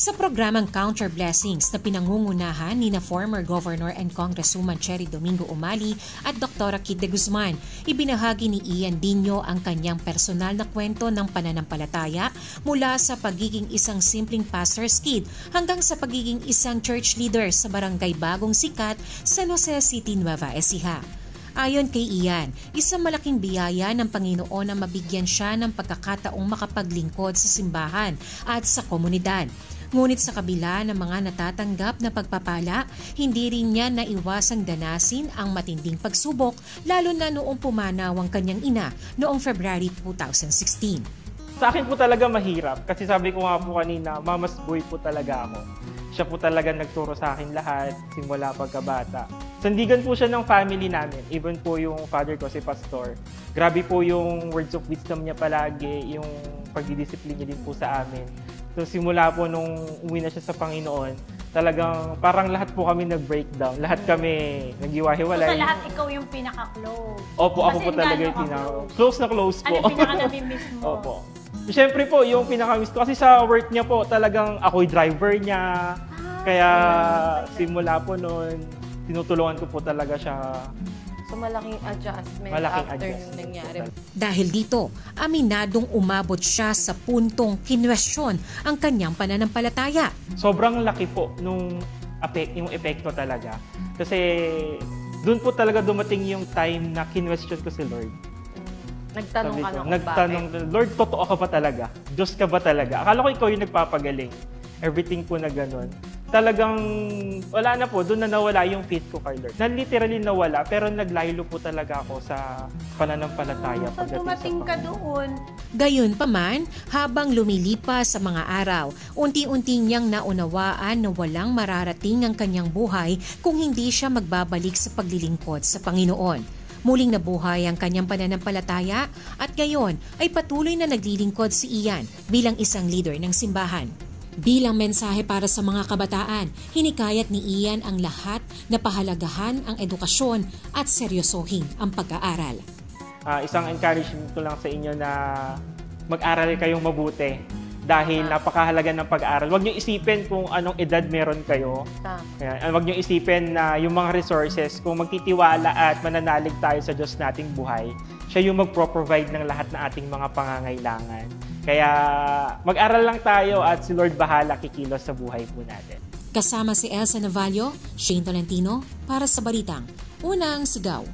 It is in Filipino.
Sa programang Counter Blessings na pinangungunahan ni na former Governor and Congresswoman Cherry Domingo Umali at Dr. Kid de Guzman, ibinahagi ni Ian Dino ang kanyang personal na kwento ng pananampalataya mula sa pagiging isang simpleng pastor's kid hanggang sa pagiging isang church leader sa barangay Bagong Sikat, San Jose City, Nueva Ecija. Ayon kay Ian, isang malaking biyaya ng Panginoon na mabigyan siya ng pagkakataong makapaglingkod sa simbahan at sa komunidad. Ngunit sa kabila ng mga natatanggap na pagpapala, hindi rin niya naiwasang danasin ang matinding pagsubok lalo na noong pumanaw ang kanyang ina noong February 2016. Sa akin po talaga mahirap kasi sabi ko nga po kanina, mama's boy po talaga ako. Siya po talaga nagturo sa akin lahat simula pagkabata. Sandigan po siya ng family namin, even po yung father ko si pastor. Grabe po yung words of wisdom niya palagi, yung pagdidisiplin niya din po sa amin. So simula po nung uwi na siya sa Panginoon, talagang parang lahat po kami nag-breakdown. Lahat kami nag-iwahiwalay. So sa lahat ikaw yung pinaka-close? Opo, ako po talaga yung close na close po. Ano pinaka-namimiss mo? Opo. Siyempre po, yung pinaka-miss ko, kasi sa work niya po, talagang ako yung driver niya. Kaya simula po noon, tinutulungan ko po talaga siya. So malaking adjustment nung nangyari. Dahil dito, aminadong umabot siya sa puntong kinwestiyon ang kanyang pananampalataya. Sobrang laki po nung yung epekto talaga. Kasi doon po talaga dumating yung time na kinwestiyon ko si Lord. Nagtanong ka na Nagtanong, Lord, totoo ka ba talaga? Diyos ka ba talaga? Akala ko ikaw yung nagpapagaling. Everything po na ganun. Talagang wala na po, doon na nawala yung faith ko kay Lord. Literally nawala, pero naglaylo po talaga ako sa pananampalataya. So dumating ka doon. Gayon pa man, habang lumilipas sa mga araw, unti-unti niyang naunawaan na walang mararating ang kanyang buhay kung hindi siya magbabalik sa paglilingkod sa Panginoon. Muling nabuhay ang kanyang pananampalataya at ngayon ay patuloy na naglilingkod si Ian bilang isang leader ng simbahan. Bilang mensahe para sa mga kabataan, hinikayat ni Ian ang lahat na pahalagahan ang edukasyon at seryosohin ang pag-aaral. Isang encouragement ko lang sa inyo na mag-aral kayong mabuti dahil napakahalaga ng pag-aaral. Huwag niyo isipin kung anong edad meron kayo. Huwag niyo isipin na yung mga resources, kung magtitiwala at mananalig tayo sa Diyos nating buhay, siya yung magpro-provide ng lahat ng ating mga pangangailangan. Kaya mag-aral lang tayo at si Lord bahala kikilos sa buhay po natin. Kasama si Elsa Navallo, Shane Tolentino para sa Balitang Unang Sigaw.